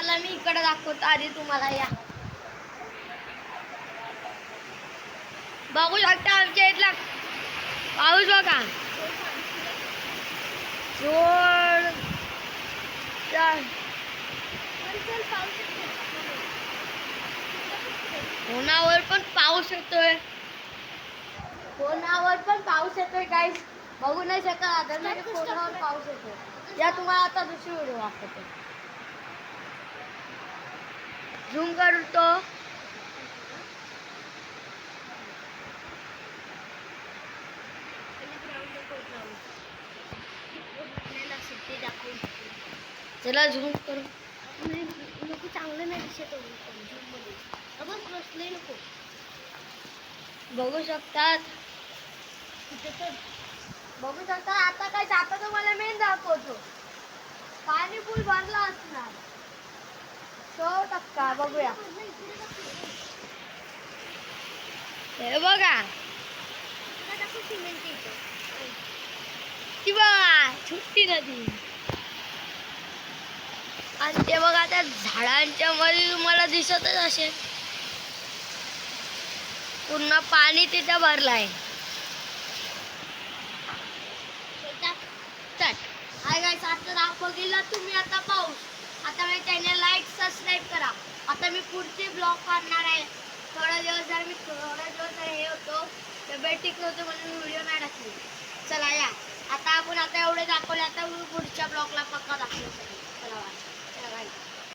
चला मी इकडे दाखवतो आधी तुम्हाला. या बघू शकता आमच्या इथला पाऊस बघा. फोनावर पण पाऊस येतोय. फोनावर पण पाऊस येतोय गाईस. बघू नाही शकत आता म्हणजे फोनावर पाऊस येतोय. या तुम्हाला आता दुसरी व्हिडिओ दाखवतो. झूम करतो. चला झूम करू. नको चांगलं नाही दिसत झूम मध्ये. बस बसले नको. बघू शकतात. बघू शकता आता काय जाता तुम्हाला मेन दाखवतो. पाणी फुल भरला असणार. 100% बघूया. हे बघा ती बघा छोटी नदी. आणि ते बघा त्या झाडांच्या मध्ये तुम्हाला दिसतच असेल पूर्ण पाणी तिथे भरलाय. हाय गाइस, आता दाखवला तुम्ही आता पाऊस. आता मी चॅनल लाईक सबस्क्राईब करा. आता मी पुढचे ब्लॉग काढणार आहे. थोडा दिवस हे होतो तब्येत होतो म्हणून व्हिडिओ नाही टाकली. चला या आता आपण आता एवढे दाखवले. आता पुढच्या ब्लॉगला पक्का दाखवू. चला.